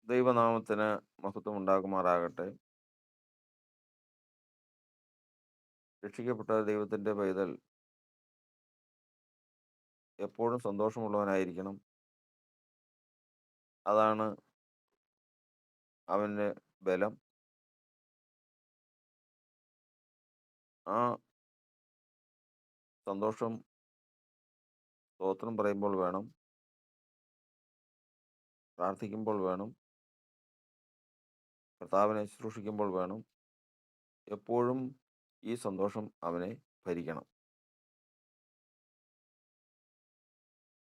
ദൈവനാമത്തിന് മഹത്വം ഉണ്ടാകുമാറാകട്ടെ. രക്ഷിക്കപ്പെട്ട ദൈവത്തിൻ്റെ പൈതൽ എപ്പോഴും സന്തോഷമുള്ളവനായിരിക്കണം. അതാണ് അവൻ്റെ ബലം. ആ സന്തോഷം സ്തോത്രം പറയുമ്പോൾ വേണം, പ്രാർത്ഥിക്കുമ്പോൾ വേണം, കർത്താവിനെ ശുശ്രൂഷിക്കുമ്പോൾ വേണം. എപ്പോഴും ഈ സന്തോഷം അവനെ ഭരിക്കണം.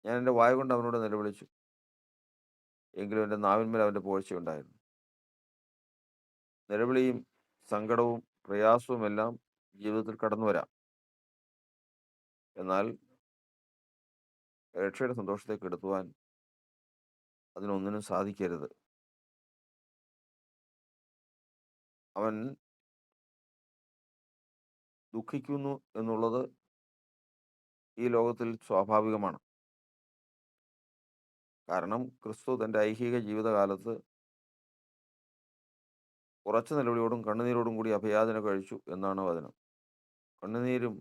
ഞാൻ എൻ്റെ വായ കൊണ്ട് അവനോട് നിലവിളിച്ചു, എങ്കിലും എൻ്റെ നാവിന്മേൽ അവൻ്റെ പുകഴ്ചയുണ്ടായിരുന്നു. നിലവിളിയും സങ്കടവും പ്രയാസവുമെല്ലാം ജീവിതത്തിൽ കടന്നു വരാം. എന്നാൽ രക്ഷയുടെ സന്തോഷത്തെ കെടുത്തുവാൻ അതിനൊന്നിനും സാധിക്കരുത്. അവൻ ദുഃഖിക്കുന്നു എന്നുള്ളത് ഈ ലോകത്തിൽ സ്വാഭാവികമാണ്. കാരണം ക്രിസ്തു തൻ്റെ ഐഹിക ജീവിതകാലത്ത് ഉറച്ച നിലവിളിയോടും കണ്ണുനീരോടും കൂടി അഭയാചന കഴിച്ചു എന്നാണ് വചനം. കണ്ണുനീരും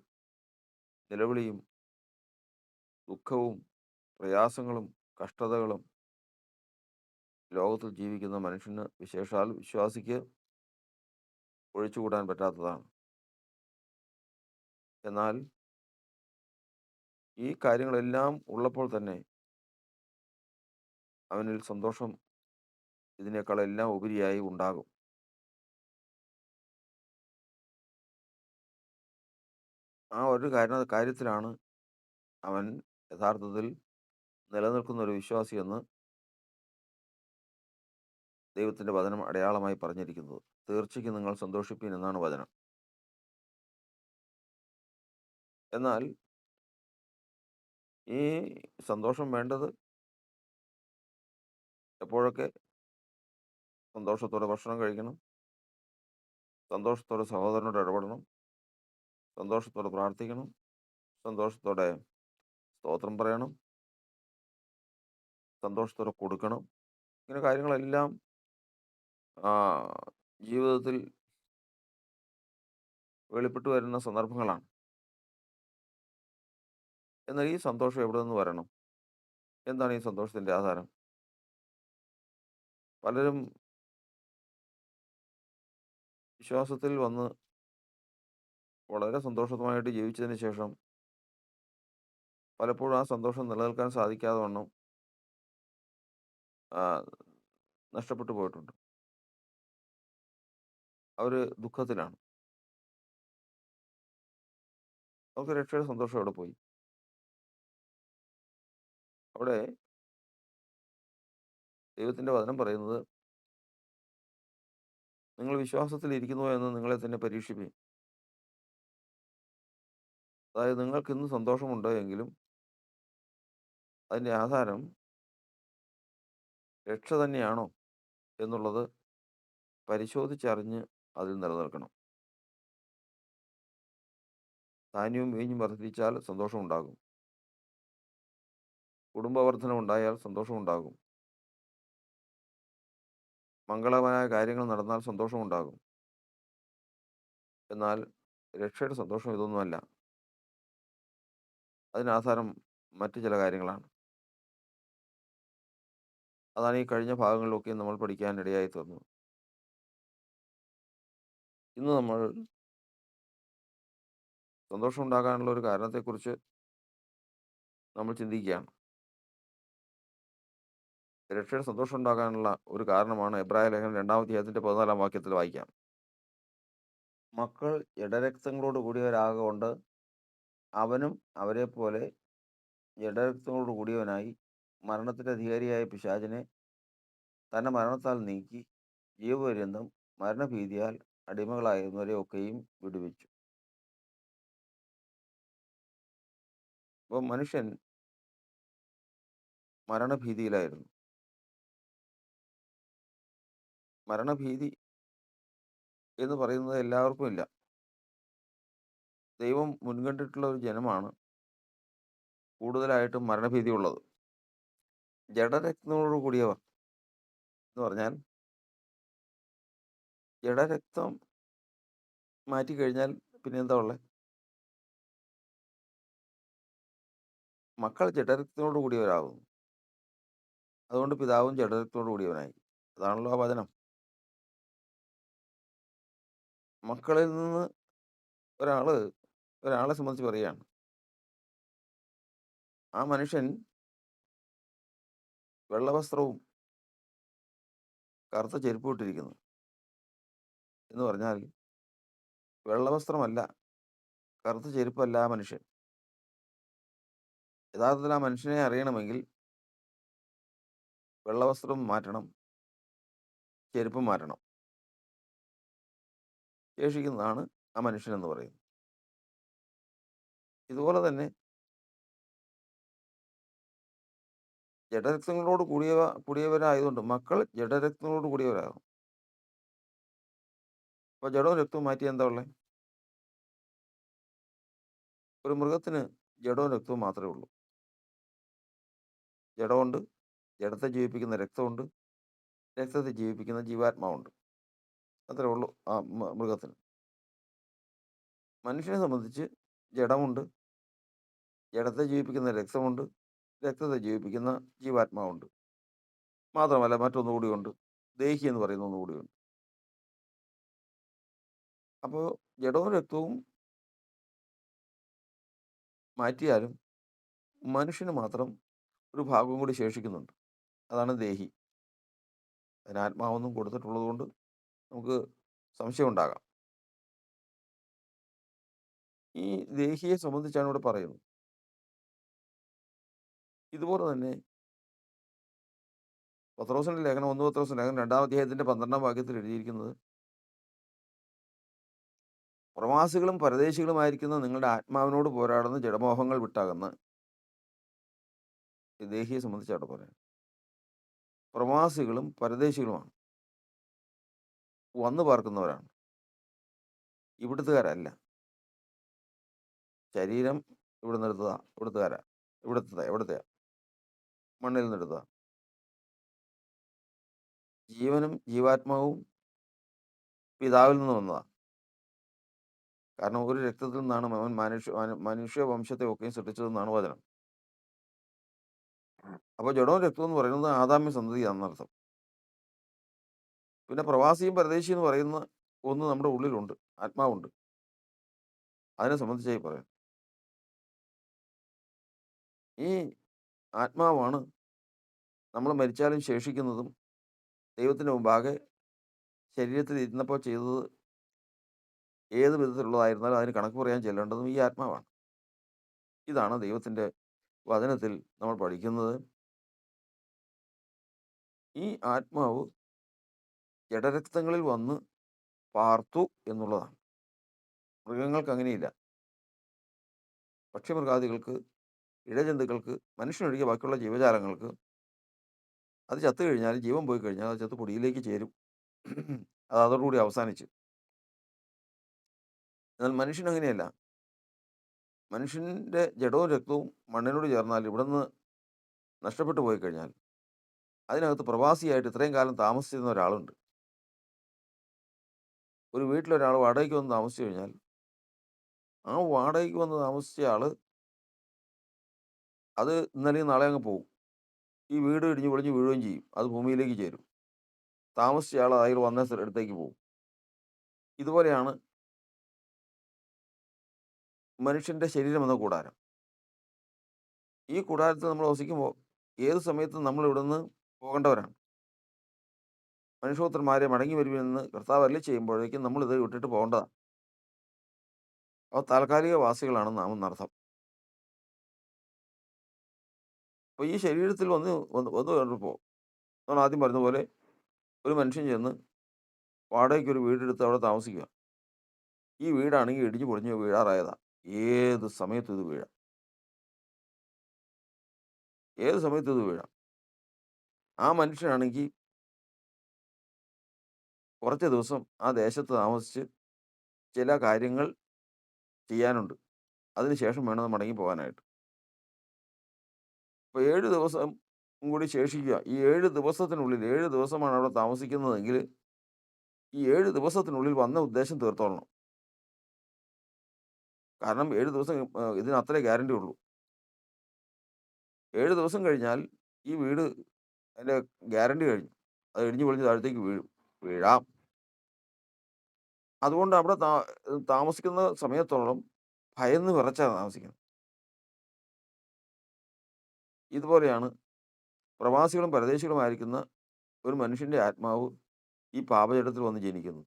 നിലവിളിയും ദുഃഖവും പ്രയാസങ്ങളും കഷ്ടതകളും ലോകത്തിൽ ജീവിക്കുന്ന മനുഷ്യന്, വിശേഷാൽ വിശ്വാസിക്ക്, ഒഴിച്ചുകൂടാൻ പറ്റാത്തതാണ്. എന്നാൽ ഈ കാര്യങ്ങളെല്ലാം ഉള്ളപ്പോൾ തന്നെ അവനിൽ സന്തോഷം ഇതിനേക്കാളെല്ലാം ഉപരിയായി ഉണ്ടാകും. ആ ഒരു കാര്യത്തിലാണ് അവൻ യഥാർത്ഥത്തിൽ നിലനിൽക്കുന്ന ഒരു വിശ്വാസി എന്ന് ദൈവത്തിൻ്റെ വചനം അടയാളമായി പറഞ്ഞിരിക്കുന്നത്. തീർച്ചയ്ക്കും നിങ്ങൾ സന്തോഷിപ്പീൻ എന്നാണ് വചനം. എന്നാൽ ഈ സന്തോഷം വേണ്ടത് എപ്പോഴൊക്കെ? സന്തോഷത്തോടെ ഭക്ഷണം കഴിക്കണം, സന്തോഷത്തോടെ സഹോദരനോട് ഇടപെടണം, സന്തോഷത്തോടെ പ്രാർത്ഥിക്കണം, സന്തോഷത്തോടെ സ്തോത്രം പറയണം, സന്തോഷത്തോടെ കൊടുക്കണം. ഇങ്ങനെ കാര്യങ്ങളെല്ലാം ആ, ജീവിതത്തിൽ വെളിപ്പെട്ടു വരുന്ന സന്ദർഭങ്ങളാണ്. എന്നാൽ ഈ സന്തോഷം എവിടെ നിന്ന് വരണം? എന്താണ് ഈ സന്തോഷത്തിൻ്റെ ആധാരം? പലരും വിശ്വാസത്തിൽ വന്ന് വളരെ സന്തോഷമായിട്ട് ജീവിച്ചതിന് ശേഷം പലപ്പോഴും ആ സന്തോഷം നിലനിൽക്കാൻ സാധിക്കാതെ വണ്ണം ആ, നഷ്ടപ്പെട്ടു പോയിട്ടുണ്ട്. അവർ ദുഃഖത്തിലാണ്. അവർക്ക് രക്ഷയുടെ സന്തോഷം എവിടെ പോയി? അവിടെ ദൈവത്തിൻ്റെ വചനം പറയുന്നത്, നിങ്ങൾ വിശ്വാസത്തിൽ ഇരിക്കുന്നുവോ എന്ന് നിങ്ങളെ തന്നെ പരീക്ഷിപ്പീൻ. അതായത് നിങ്ങൾക്ക് ഇന്ന് സന്തോഷമുണ്ട് എങ്കിലും അതിൻ്റെ ആധാരം രക്ഷ തന്നെയാണോ എന്നുള്ളത് പരിശോധിച്ചറിഞ്ഞ് അതിൽ നിലനിൽക്കണം. ധാന്യവും വീഞ്ഞും വർദ്ധിച്ചാൽ സന്തോഷമുണ്ടാകും. കുടുംബവർദ്ധനം ഉണ്ടായാൽ സന്തോഷമുണ്ടാകും. മംഗളമായ കാര്യങ്ങൾ നടന്നാൽ സന്തോഷമുണ്ടാകും. എന്നാൽ രക്ഷയുടെ സന്തോഷം ഇതൊന്നുമല്ല. അതിനാധാരം മറ്റു ചില കാര്യങ്ങളാണ്. അതാണ് ഈ കഴിഞ്ഞ ഭാഗങ്ങളിലൊക്കെ നമ്മൾ പഠിക്കാൻ ഇടയായി തീർന്നത്. ഇന്ന് നമ്മൾ സന്തോഷം ഉണ്ടാകാനുള്ള ഒരു കാരണത്തെക്കുറിച്ച് നമ്മൾ ചിന്തിക്കുകയാണ്. രക്ഷയുടെ സന്തോഷം ഉണ്ടാകാനുള്ള ഒരു കാരണമാണ് എബ്രായ ലേഖനം 2-ാം അധ്യായത്തിൻ്റെ 14-ാം വാക്യത്തിൽ വായിക്കാം. മക്കൾ ജഡരക്തങ്ങളോട് കൂടിയവരാകൊണ്ട് അവനും അവരെ പോലെ ജഡരക്തങ്ങളോട് കൂടിയവനായി മരണത്തിൻ്റെ അധികാരിയായ പിശാചിനെ തൻ്റെ മരണത്താൽ നീക്കി ജീവപര്യന്തം മരണഭീതിയാൽ അടിമകളായിരുന്നവരെ ഒക്കെയും വിടുവിച്ചു. അപ്പോൾ മനുഷ്യൻ മരണഭീതിയിലായിരുന്നു. മരണഭീതി എന്ന് പറയുന്നത് എല്ലാവർക്കും ഇല്ല. ദൈവം മുൻകണ്ടിട്ടുള്ള ഒരു ജനമാണ് കൂടുതലായിട്ടും മരണഭീതി ഉള്ളത്. ജഡരക്തങ്ങളോട് കൂടിയവർ എന്ന് പറഞ്ഞാൽ ജഡരക്തം മാറ്റിക്കഴിഞ്ഞാൽ പിന്നെ എന്താ ഉള്ളത്? മക്കൾ ജഡരക്തത്തോടു കൂടിയവരാകുന്നു. അതുകൊണ്ട് പിതാവും ജഡരക്തത്തോടു കൂടിയവനായി. അതാണല്ലോ ആ വചനം. മക്കളിൽ നിന്ന് ഒരാള് ഒരാളെ സംബന്ധിച്ച് പറയുകയാണ്. ആ മനുഷ്യൻ വെള്ളവസ്ത്രവും കറുത്ത ചെരുപ്പും ഇട്ടിരിക്കുന്നു എന്ന് പറഞ്ഞാൽ വെള്ളവസ്ത്രമല്ല, കറുത്ത ചെരുപ്പല്ല ആ മനുഷ്യൻ. യഥാർത്ഥത്തിൽ ആ മനുഷ്യനെ അറിയണമെങ്കിൽ വെള്ളവസ്ത്രം മാറ്റണം, ചെരുപ്പും മാറ്റണം. ശേഷിക്കുന്നതാണ് ആ മനുഷ്യൻ എന്ന് പറയുന്നത്. ഇതുപോലെ തന്നെ ജഡരക്തങ്ങളോട് കൂടിയവരായതുകൊണ്ട് മക്കൾ ജഡരക്തങ്ങളോട് കൂടിയവരാകും. അപ്പോൾ ജഡവും രക്തവും മാറ്റി എന്താ ഉള്ളത്? ഒരു മൃഗത്തിന് ജഡവും രക്തവും മാത്രമേ ഉള്ളൂ. ജഡമുണ്ട്, ജഡത്തെ ജീവിപ്പിക്കുന്ന രക്തമുണ്ട്, രക്തത്തെ ജീവിപ്പിക്കുന്ന ജീവാത്മാവുണ്ട്. അത്രേ ഉള്ളൂ ആ മൃഗത്തിന്. മനുഷ്യനെ സംബന്ധിച്ച് ജഡമുണ്ട്, ജഡത്തെ ജീവിപ്പിക്കുന്ന രക്തമുണ്ട്, രക്തത്തെ ജീവിപ്പിക്കുന്ന ജീവാത്മാവുണ്ട്. മാത്രമല്ല മറ്റൊന്നുകൂടിയുണ്ട്, ദേഹി എന്ന് പറയുന്ന ഒന്നുകൂടിയുണ്ട്. അപ്പോൾ ജഡവും രക്തവും മാറ്റിയാലും മനുഷ്യന് മാത്രം ഒരു ഭാഗവും കൂടി ശേഷിക്കുന്നുണ്ട്. അതാണ് ദേഹി. അതിന് ആത്മാവൊന്നും കൊടുത്തിട്ടുള്ളത് കൊണ്ട് നമുക്ക് സംശയം ഉണ്ടാകാം. ഈ ദേഹിയെ സംബന്ധിച്ചാണ് ഇവിടെ പറയുന്നത്. ഇതുപോലെ തന്നെ പത്രോസിന്റെ ലേഖനം 1 പത്രോസിന്റെ ലേഖനം 2-ാം അധ്യായത്തിന്റെ 12-ാം വാക്യത്തിൽ എഴുതിയിരിക്കുന്നത്, പ്രവാസികളും പരദേശികളുമായിരിക്കുന്ന നിങ്ങളുടെ ആത്മാവിനോട് പോരാടുന്ന ജഡമോഹങ്ങൾ വിട്ടകന്ന്. ഈ ദേഹിയെ സംബന്ധിച്ചാണ് പറയാം. പ്രവാസികളും പരദേശികളുമാണ്, വന്നു പാർക്കുന്നവരാണ്, ഇവിടുത്തുകാരല്ല. ശരീരം ഇവിടെ നിർത്തുക, ഇവിടുത്തുകാരാ, ഇവിടുത്തെ മണ്ണിൽ നിന്നെടുത്തതാ. ജീവനും ജീവാത്മാവും പിതാവിൽ നിന്ന് വന്നതാ. കാരണം ഒരു രക്തത്തിൽ നിന്നാണ് അവൻ മനുഷ്യവംശത്തെ ഒക്കെയും സൃഷ്ടിച്ചതെന്നാണ് വചനം. അപ്പോൾ ജഡവും രക്തവും എന്ന് പറയുന്നത് ആദാമ്യ സന്തതിയാണെന്നർത്ഥം. പിന്നെ പ്രവാസിയും പരദേശിയും എന്ന് പറയുന്ന ഒന്ന് നമ്മുടെ ഉള്ളിലുണ്ട്, ആത്മാവുണ്ട്. അതിനെ സംബന്ധിച്ചായി പറയാം. ഈ ആത്മാവാണ് നമ്മൾ മരിച്ചാലും ശേഷിക്കുന്നതും ദൈവത്തിൻ്റെ മുമ്പാകെ ശരീരത്തിൽ ഇരുന്നപ്പോൾ ചെയ്തത് ഏത് വിധത്തിലുള്ളതായിരുന്നാലും അതിന് കണക്ക് പറയാൻ ചെല്ലേണ്ടതും ഈ ആത്മാവാണ്. ഇതാണ് ദൈവത്തിൻ്റെ വചനത്തിൽ നമ്മൾ പഠിക്കുന്നത്. ഈ ആത്മാവ് ജഡരക്തങ്ങളിൽ വന്ന് പാർത്തു എന്നുള്ളതാണ്. മൃഗങ്ങൾക്ക് അങ്ങനെയില്ല. പക്ഷിമൃഗാദികൾക്ക്, ഇഴജന്തുക്കൾക്ക്, മനുഷ്യനൊഴികെ ബാക്കിയുള്ള ജീവജാലങ്ങൾക്ക് അത് ചത്തു കഴിഞ്ഞാൽ, ജീവൻ പോയി കഴിഞ്ഞാൽ അത് ചത്ത് പൊടിയിലേക്ക് ചേരും. അത് അതോടുകൂടി അവസാനിച്ചു. എന്നാൽ മനുഷ്യൻ അങ്ങനെയല്ല. മനുഷ്യൻ്റെ ജഡവും രക്തവും മണ്ണിനോട് ചേർന്നാൽ ഇവിടുന്ന് നഷ്ടപ്പെട്ടു പോയി കഴിഞ്ഞാൽ അതിനകത്ത് പ്രവാസിയായിട്ട് ഇത്രയും കാലം താമസിച്ചിരുന്ന ഒരാളുണ്ട്. ഒരു വീട്ടിലൊരാൾ വാടകയ്ക്ക് വന്ന് താമസിച്ചു കഴിഞ്ഞാൽ ആ വാടകയ്ക്ക് വന്ന് താമസിച്ച ആൾ അത് ഇന്നലെയും നാളെ അങ്ങ് പോകും. ഈ വീട് ഇടിഞ്ഞ് പൊളിഞ്ഞ് വീഴുകയും ചെയ്യും. അത് ഭൂമിയിലേക്ക് ചേരും. താമസിച്ച ആൾ അയാൾ വന്ന സ്ഥലത്തേക്ക് പോകും. ഇതുപോലെയാണ് മനുഷ്യൻ്റെ ശരീരം എന്ന കൂടാരം. ഈ കൂടാരത്തിൽ നമ്മൾ വസിക്കുമ്പോൾ ഏത് സമയത്തും നമ്മൾ ഇവിടുന്ന് പോകേണ്ടവരാണ്. മനുഷ്യപുത്രന്മാരെ മടങ്ങി വരുമെന്ന് കർത്താവ് അരുളി ചെയ്യുമ്പോഴേക്കും നമ്മൾ ഇത് വിട്ടിട്ട് പോകേണ്ടതാണ്. അപ്പോൾ താൽക്കാലിക വാസികളാണ് നാം എന്നർത്ഥം. അപ്പോൾ ഈ ശരീരത്തിൽ വന്ന് വന്ന് വന്ന് കണ്ടപ്പോൾ നമ്മൾ ആദ്യം പറഞ്ഞ പോലെ ഒരു മനുഷ്യൻ ചെന്ന് വാടകയ്ക്ക് ഒരു വീടെടുത്ത് അവിടെ താമസിക്കുക. ഈ വീടാണെങ്കിൽ ഇടിഞ്ഞു പൊളിഞ്ഞ് വീഴാറായതാ. ഏത് സമയത്തും ഇത് വീഴാം. ഏത് സമയത്തും ഇത് വീഴാം. ആ മനുഷ്യനാണെങ്കിൽ കുറച്ച് ദിവസം ആ ദേശത്ത് താമസിച്ച് ചില കാര്യങ്ങൾ ചെയ്യാനുണ്ട്. അതിന് ശേഷം വേണം അത് മടങ്ങി പോകാനായിട്ട്. അപ്പോൾ 7 ദിവസം കൂടി ശേഷിക്കുക. ഈ 7 ദിവസത്തിനുള്ളിൽ 7 ദിവസമാണ് അവിടെ താമസിക്കുന്നതെങ്കിൽ ഈ 7 ദിവസത്തിനുള്ളിൽ വന്ന ഉദ്ദേശം തീർത്തോളണം. കാരണം 7 ദിവസം ഇതിന് അത്രേ ഗ്യാരണ്ടി ഉള്ളൂ. 7 ദിവസം കഴിഞ്ഞാൽ ഈ വീട് അതിന്റെ ഗ്യാരണ്ടി കഴിഞ്ഞു. അത് ഇടിഞ്ഞു പൊളിഞ്ഞ് താഴത്തേക്ക് വീഴും. വീഴാം. അതുകൊണ്ട് അവിടെ താമസിക്കുന്ന സമയത്തോളം ഭയന്ന് വിറച്ചാ താമസിക്കുന്നത്. ഇതുപോലെയാണ് പ്രവാസികളും പരദേശികളുമായിരിക്കുന്ന ഒരു മനുഷ്യന്റെ ആത്മാവ് ഈ പാപജടത്തിൽ വന്ന് ജനിക്കുന്നു.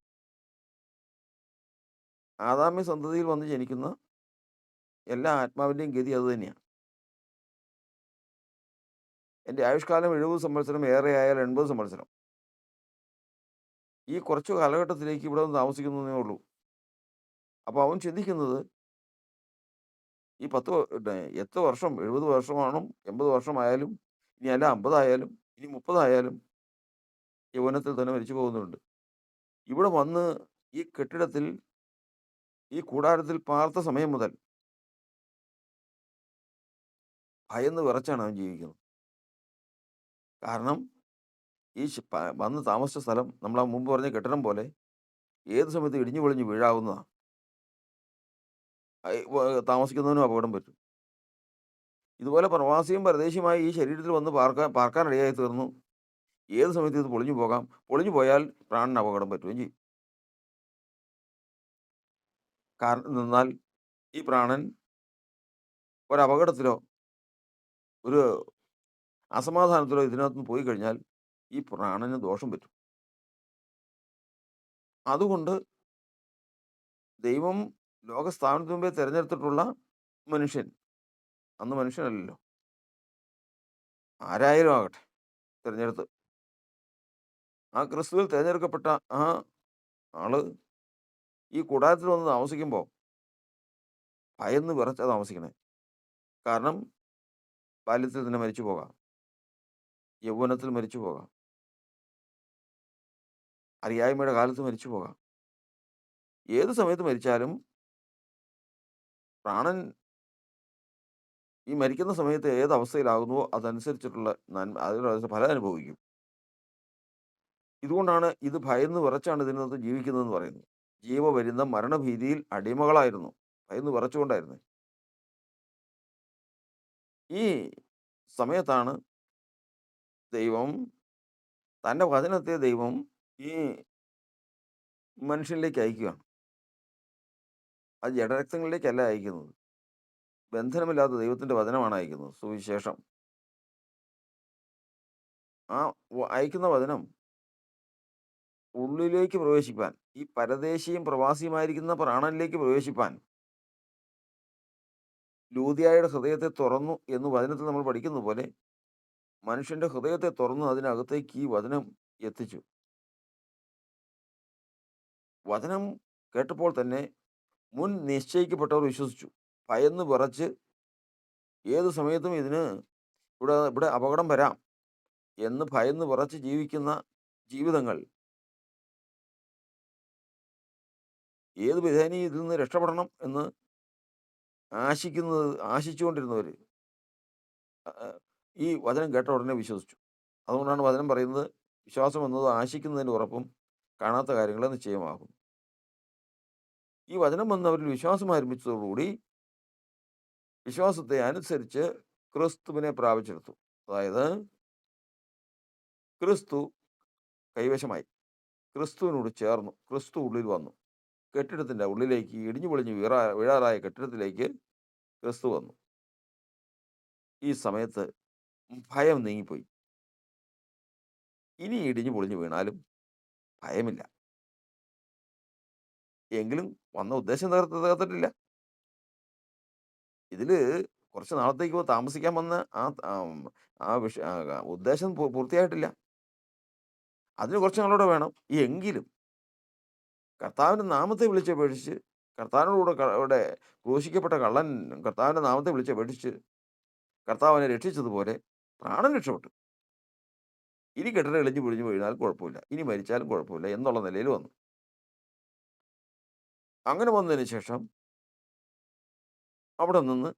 ആദാമ്യ സന്തതിയിൽ വന്ന് ജനിക്കുന്ന എല്ലാ ആത്മാവിന്റെയും ഗതി അതുതന്നെയാണ്. എന്റെ ആയുഷ്കാലം 70 സംവത്സരം, ഏറെയായാൽ 80 സംവത്സരം. ഈ കുറച്ച് കാലഘട്ടത്തിലേക്ക് ഇവിടെ വന്ന് താമസിക്കുന്നതേ ഉള്ളൂ. അപ്പൊ അവൻ ചിന്തിക്കുന്നത് ഈ 8 വർഷം, 70 വർഷമാണോ, 80 വർഷമായാലും, ഇനി അല്ല 50 ആയാലും, ഇനി 30 ആയാലും യൗവനത്തിൽ തന്നെ മരിച്ചു പോകുന്നുണ്ട്. ഇവിടെ വന്ന് ഈ കെട്ടിടത്തിൽ, ഈ കൂടാരത്തിൽ പാർത്ത സമയം മുതൽ ഭയന്ന് വിറച്ചാണ് അവൻ ജീവിക്കുന്നത്. കാരണം ഈ വന്ന് താമസിച്ച സ്ഥലം നമ്മൾ ആ മുമ്പ് പറഞ്ഞ കെട്ടിടം പോലെ ഏത് സമയത്ത് ഇടിഞ്ഞു പൊളിഞ്ഞ് വീഴാവുന്നതാണ്. താമസിക്കുന്നതിനും അപകടം പറ്റും. ഇതുപോലെ പ്രവാസിയും പരദേശിയുമായി ഈ ശരീരത്തിൽ വന്ന് പാർക്കാനിടയായി തീർന്നു. ഏത് സമയത്ത് ഇത് പൊളിഞ്ഞു പോകാം. പൊളിഞ്ഞു പോയാൽ പ്രാണന് അപകടം പറ്റുകയും ചെയ്യും. കാരണം നിന്നാൽ ഈ പ്രാണൻ ഒരപകടത്തിലോ ഒരു അസമാധാനത്തിലോ ഇതിനകത്തുനിന്ന് പോയി കഴിഞ്ഞാൽ ഈ പ്രാണന് ദോഷം പറ്റും. അതുകൊണ്ട് ദൈവം ലോകസ്ഥാപനത്തിന് മുമ്പേ തിരഞ്ഞെടുത്തിട്ടുള്ള മനുഷ്യൻ, അന്ന് മനുഷ്യനല്ലല്ലോ, ആരായാലും ആകട്ടെ തിരഞ്ഞെടുത്ത്, ആ ക്രിസ്തുവിൽ തിരഞ്ഞെടുക്കപ്പെട്ട ആ ആള് ഈ കൂടാരത്തിൽ വന്ന് താമസിക്കുമ്പോൾ ഭയന്ന് വിറച്ചാ താമസിക്കണേ. കാരണം ബാല്യത്തിൽ തന്നെ മരിച്ചു പോകാം, യൗവനത്തിൽ മരിച്ചു പോകാം, അറിയായ്മയുടെ കാലത്ത് മരിച്ചു പോകാം. ഏത് സമയത്ത് മരിച്ചാലും പ്രാണൻ ഈ മരിക്കുന്ന സമയത്ത് ഏത് അവസ്ഥയിലാകുന്നുവോ അതനുസരിച്ചിട്ടുള്ള അതിനുള്ള ഫലം അനുഭവിക്കും. ഇതുകൊണ്ടാണ് ഇത് ഭയന്ന് വിറച്ചാണ് ഇതിനകത്ത് ജീവിക്കുന്നതെന്ന് പറയുന്നത്. ജീവപര്യന്തം മരണഭീതിയിൽ അടിമകളായിരുന്നു. ഭയന്ന് വിറച്ചുകൊണ്ടായിരുന്നു. ഈ സമയത്താണ് ദൈവം തൻ്റെ വചനത്തെ ദൈവം ഈ മനുഷ്യനിലേക്ക് അയക്കുകയാണ്. അത് ജഡരക്തങ്ങളിലേക്കല്ല അയക്കുന്നത്. ബന്ധനമില്ലാത്ത ദൈവത്തിൻ്റെ വചനമാണ് അയക്കുന്നത്, സുവിശേഷം. ആ അയക്കുന്ന വചനം ഉള്ളിലേക്ക് പ്രവേശിപ്പാൻ, ഈ പരദേശിയും പ്രവാസിയുമായിരിക്കുന്ന പ്രാണനിലേക്ക് പ്രവേശിപ്പാൻ ലൂദിയായുടെ ഹൃദയത്തെ തുറന്നു എന്ന് വചനത്തിൽ നമ്മൾ പഠിക്കുന്ന പോലെ മനുഷ്യന്റെ ഹൃദയത്തെ തുറന്ന് അതിനകത്തേക്ക് ഈ വചനം എത്തിച്ചു. വചനം കേട്ടപ്പോൾ തന്നെ മുൻ നിശ്ചയിക്കപ്പെട്ടവർ വിശ്വസിച്ചു. ഭയന്ന് വിറച്ച് ഏത് സമയത്തും ഇവിടെ അപകടം വരാം എന്ന് ഭയന്ന് വിറച്ച് ജീവിക്കുന്ന ജീവിതങ്ങൾ, ഏത് വിധേനയും ഇതിൽ നിന്ന് രക്ഷപ്പെടണം എന്ന് ആശിച്ചുകൊണ്ടിരുന്നവർ ഈ വചനം കേട്ട ഉടനെ വിശ്വസിച്ചു. അതുകൊണ്ടാണ് വചനം പറയുന്നത്, വിശ്വാസം എന്നത് ആശിക്കുന്നതിൻ്റെ ഉറപ്പും കാണാത്ത കാര്യങ്ങളെ നിശ്ചയമാകും. ഈ വചനം വന്ന് അവരിൽ വിശ്വാസം ആരംഭിച്ചതോടുകൂടി വിശ്വാസത്തെ അനുസരിച്ച് ക്രിസ്തുവിനെ പ്രാപിച്ചെടുത്തു. അതായത് ക്രിസ്തു കൈവശമായി, ക്രിസ്തുവിനോട് ചേർന്നു, ക്രിസ്തു ഉള്ളിൽ വന്നു. കെട്ടിടത്തിൻ്റെ ഉള്ളിലേക്ക്, ഇടിഞ്ഞു പൊളിഞ്ഞ് വീഴാറായ കെട്ടിടത്തിലേക്ക് ക്രിസ്തു വന്നു. ഈ സമയത്ത് ഭയം നീങ്ങിപ്പോയി. ഇനി ഇടിഞ്ഞു പൊളിഞ്ഞു വീണാലും ഭയമില്ല. എങ്കിലും വന്ന ഉദ്ദേശം തീർത്തിട്ടില്ല. ഇതില് കുറച്ച് നാളത്തേക്ക് താമസിക്കാൻ വന്ന ഉദ്ദേശം പൂർത്തിയായിട്ടില്ല. അതിന് കുറച്ച് നാളൂടെ വേണം. എങ്കിലും കർത്താവിൻ്റെ നാമത്തെ വിളിച്ചപേക്ഷിച്ച്, കർത്താവിനോടുകൂടെ ക്രൂശിക്കപ്പെട്ട കള്ളൻ കർത്താവിൻ്റെ നാമത്തെ വിളിച്ചപേക്ഷിച്ച് കർത്താവിനെ രക്ഷിച്ചതുപോലെ പ്രാണൻ രക്ഷപ്പെട്ടു. ഇനി കെട്ടിടം ഇളിഞ്ഞു പൊളിഞ്ഞു വീണാലും കുഴപ്പമില്ല, ഇനി മരിച്ചാലും കുഴപ്പമില്ല എന്നുള്ള നിലയിൽ വന്നു. അങ്ങനെ വന്നതിന് ശേഷം അവിടെ നിന്ന്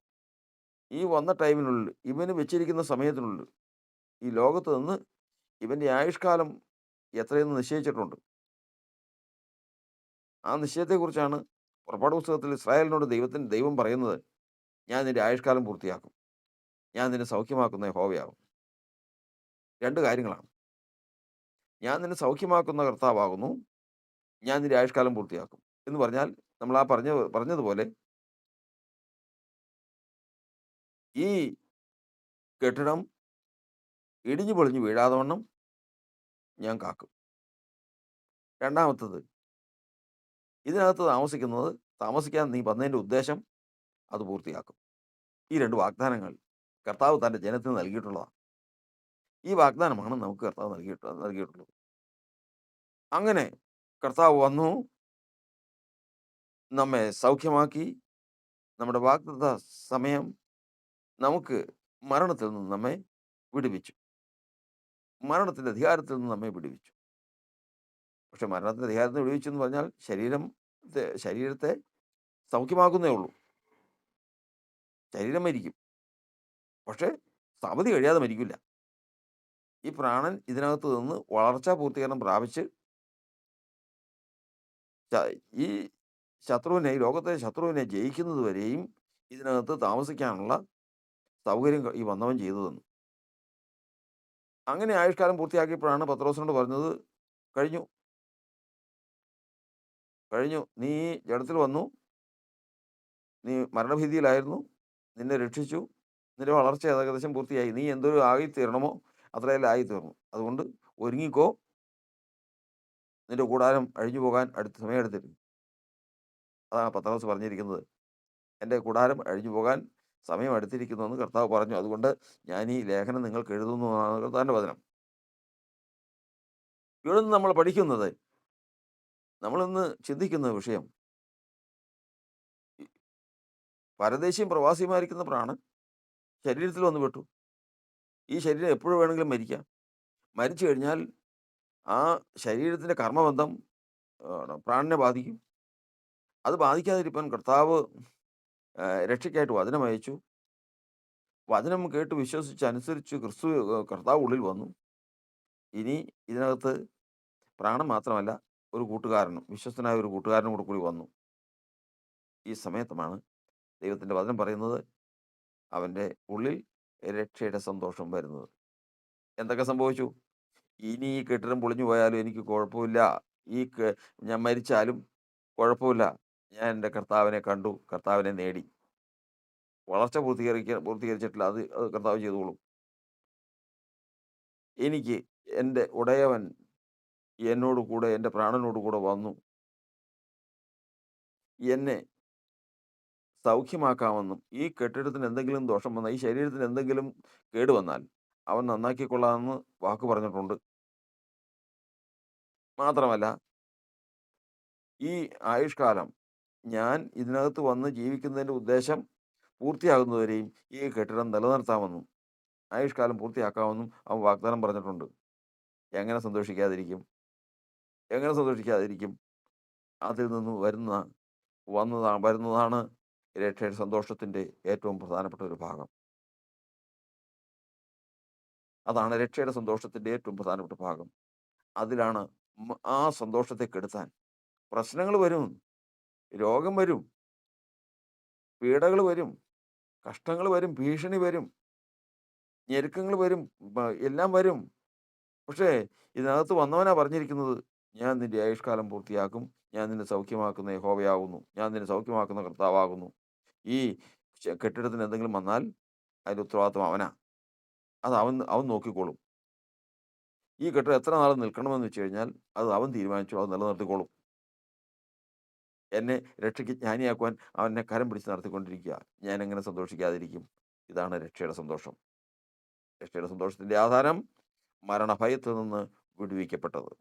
ഈ വന്ന ടൈമിനുള്ളിൽ, ഇവന് വെച്ചിരിക്കുന്ന സമയത്തിനുള്ളിൽ ഈ ലോകത്ത് നിന്ന് ഇവൻ്റെ ആയുഷ്കാലം എത്രയെന്ന് നിശ്ചയിച്ചിട്ടുണ്ട്. ആ നിശ്ചയത്തെക്കുറിച്ചാണ് പുറപ്പാട് പുസ്തകത്തിൽ ഇസ്രായേലിനോട് ദൈവം പറയുന്നത്, "ഞാൻ നിന്റെ ആയുഷ്കാലം പൂർത്തിയാക്കും. ഞാൻ നിന്നെ സൗഖ്യമാക്കുന്ന യഹോവയാകും." 2 കാര്യങ്ങളാണ്. ഞാൻ നിന്നെ സൗഖ്യമാക്കുന്ന കർത്താവാകുന്നു. ഞാൻ നിന്റെ ആയുഷ്കാലം പൂർത്തിയാക്കും. എന്ന് പറഞ്ഞാൽ നമ്മൾ ആ പറഞ്ഞതുപോലെ ഈ കെട്ടിടം ഇടിഞ്ഞു പൊളിഞ്ഞു വീഴാതെ വണ്ണം ഞാൻ കാക്കും. രണ്ടാമത്തത്, ഇതിനകത്ത് താമസിക്കാൻ നീ വന്നതിൻ്റെ ഉദ്ദേശം അത് പൂർത്തിയാക്കും. ഈ 2 വാഗ്ദാനങ്ങൾ കർത്താവ് തൻ്റെ ജനത്തിന് നൽകിയിട്ടുള്ളതാണ്. ഈ വാഗ്ദാനമാണ് നമുക്ക് കർത്താവ് നൽകിയിട്ടുള്ളത്. അങ്ങനെ കർത്താവ് വന്നു, നമ്മെ സൗഖ്യമാക്കി. നമ്മുടെ വാഗ്ദത്ത സമയം നമുക്ക് മരണത്തിൽ നിന്ന് നമ്മെ വിടുവിച്ചു. മരണത്തിൻ്റെ അധികാരത്തിൽ നിന്ന് നമ്മെ വിടുവിച്ചു. പക്ഷെ മരണത്തിൻ്റെ അധികാരത്തിൽ നിന്ന് വിടുവിച്ചു എന്ന് പറഞ്ഞാൽ ശരീരത്തെ സൗഖ്യമാക്കുന്നേ ഉള്ളൂ. ശരീരം മരിക്കും. പക്ഷേ അവധി കഴിയാതെ മരിക്കില്ല. ഈ പ്രാണൻ ഇതിനകത്ത് നിന്ന് വളർച്ചാ പൂർത്തീകരണം പ്രാപിച്ച് ഈ ഈ ലോകത്തെ ശത്രുവിനെ ജയിക്കുന്നത് വരെയും ഇതിനകത്ത് താമസിക്കാനുള്ള സൗകര്യം ഈ വന്നവൻ ചെയ്തു തന്നു. അങ്ങനെ ആയുഷ്കാലം പൂർത്തിയാക്കിയപ്പോഴാണ് പത്രോസിനോട് പറഞ്ഞത്, കഴിഞ്ഞു, കഴിഞ്ഞു. നീ ജഡത്തിൽ വന്നു, നീ മരണഭീതിയിലായിരുന്നു, നിന്നെ രക്ഷിച്ചു, നിന്റെ വളർച്ച ഏകദേശം പൂർത്തിയായി. നീ എന്തൊരു ആയിത്തീരണമോ അത്രയെല്ലാം ആയിത്തീർന്നു. അതുകൊണ്ട് ഒരുങ്ങിക്കോ, നിന്റെ കൂടാരം അഴിഞ്ഞു പോകാൻ സമയം എടുത്തിരിക്കുന്നു. അതാണ് പത്രോസ് പറഞ്ഞിരിക്കുന്നത്. എൻ്റെ കൂടാരം അഴിഞ്ഞു പോകാൻ സമയം അടുത്തിരിക്കുന്നുവെന്ന് കർത്താവ് പറഞ്ഞു. അതുകൊണ്ട് ഞാൻ ഈ ലേഖനം നിങ്ങൾക്ക് എഴുതുന്നു എന്നാണ് കർത്താവിൻ്റെ വചനം. ഇവിടെ നിന്ന് നമ്മൾ പഠിക്കുന്നത്, നമ്മളിന്ന് ചിന്തിക്കുന്ന വിഷയം, പരദേശിയും പ്രവാസിയുമായിരിക്കുന്ന പ്രാണൻ ശരീരത്തിൽ വന്ന് പെട്ടു. ഈ ശരീരം എപ്പോഴും വേണമെങ്കിലും മരിക്കാം. മരിച്ചു കഴിഞ്ഞാൽ ആ ശരീരത്തിൻ്റെ കർമ്മബന്ധം പ്രാണനെ ബാധിക്കും. അത് ബാധിക്കാതിരിക്കാൻ കർത്താവ് രക്ഷയ്ക്കായിട്ട് വചനം അയച്ചു. വചനം കേട്ട് വിശ്വസിച്ച് അനുസരിച്ച് കർത്താവ് ഉള്ളിൽ വന്നു. ഇനി ഇതിനകത്ത് പ്രാണൻ മാത്രമല്ല, ഒരു കൂട്ടുകാരനും, വിശ്വസ്തനായ ഒരു കൂട്ടുകാരനും കൂടി വന്നു. ഈ സമയത്താണ് ദൈവത്തിൻ്റെ വചനം പറയുന്നത്, അവൻ്റെ ഉള്ളിൽ രക്ഷയുടെ സന്തോഷം വരുന്നത്. എന്തൊക്കെ സംഭവിച്ചു? ഇനി ഈ കെട്ടിടം പൊളിഞ്ഞു പോയാലും എനിക്ക് കുഴപ്പമില്ല, ഞാൻ മരിച്ചാലും കുഴപ്പമില്ല, ഞാൻ എൻ്റെ കർത്താവിനെ കണ്ടു, കർത്താവിനെ നേടി. വളർച്ച പൂർത്തീകരിച്ചിട്ടില്ല, അത് കർത്താവ് ചെയ്തോളും. എനിക്ക് എൻ്റെ ഉടയവൻ എന്നോട് കൂടെ, എൻ്റെ പ്രാണനോട് കൂടെ വന്നു എന്നെ സൗഖ്യമാക്കാമെന്നും, ഈ കെട്ടിടത്തിന് എന്തെങ്കിലും ദോഷം വന്നാൽ, ഈ ശരീരത്തിന് എന്തെങ്കിലും കേടുവന്നാൽ അവൻ നന്നാക്കിക്കൊള്ളാമെന്ന് വാക്ക് പറഞ്ഞിട്ടുണ്ട്. മാത്രമല്ല, ഈ ആയുഷ്കാലം ഞാൻ ഇതിനകത്ത് വന്ന് ജീവിക്കുന്നതിൻ്റെ ഉദ്ദേശം പൂർത്തിയാകുന്നതുവരെയും ഈ കെട്ടിടം നിലനിർത്താമെന്നും ആയുഷ്കാലം പൂർത്തിയാക്കാമെന്നും അവൻ വാഗ്ദാനം പറഞ്ഞിട്ടുണ്ട്. എങ്ങനെ സന്തോഷിക്കാതിരിക്കും? എങ്ങനെ സന്തോഷിക്കാതിരിക്കും? അതിൽ നിന്ന് വരുന്നതാണ് രക്ഷയുടെ സന്തോഷത്തിൻ്റെ ഏറ്റവും പ്രധാനപ്പെട്ട ഒരു ഭാഗം. അതാണ് രക്ഷയുടെ സന്തോഷത്തിൻ്റെ ഏറ്റവും പ്രധാനപ്പെട്ട ഭാഗം. അതിലാണ് ആ സന്തോഷത്തെ കെടുത്താൻ പ്രശ്നങ്ങൾ വരും, രോഗം വരും, പീഡകൾ വരും, കഷ്ടങ്ങൾ വരും, ഭീഷണി വരും, ഞെരുക്കങ്ങൾ വരും, എല്ലാം വരും. പക്ഷേ ഇതിനകത്ത് വന്നവനാ പറഞ്ഞിരിക്കുന്നത്, ഞാൻ നിന്റെ ആയുഷ്കാലം പൂർത്തിയാക്കും, ഞാൻ നിന്നെ സൗഖ്യമാക്കുന്ന യഹോവയാകുന്നു, ഞാൻ നിന്നെ സൗഖ്യമാക്കുന്ന കർത്താവാകുന്നു. ഈ കെട്ടിടത്തിന് എന്തെങ്കിലും വന്നാൽ അതിൻ്റെ ഉത്തരവാദിത്വം അവനാ. അത് അവൻ നോക്കിക്കോളും. ഈ കെട്ടിടം എത്ര നാൾ നിൽക്കണമെന്ന് വെച്ച് കഴിഞ്ഞാൽ അത് അവൻ തീരുമാനിച്ചു, അത് നിലനിർത്തിക്കോളും. എന്നെ രക്ഷയ്ക്ക് ജ്ഞാനിയാക്കുവാൻ അവനെ കരം പിടിച്ച് നടത്തിക്കൊണ്ടിരിക്കുക. ഞാൻ എങ്ങനെ സന്തോഷിക്കാതിരിക്കും? ഇതാണ് രക്ഷയുടെ സന്തോഷം. രക്ഷയുടെ സന്തോഷത്തിൻ്റെ ആധാരം മരണഭയത്തിൽ നിന്ന് വിടുവിക്കപ്പെട്ടത്.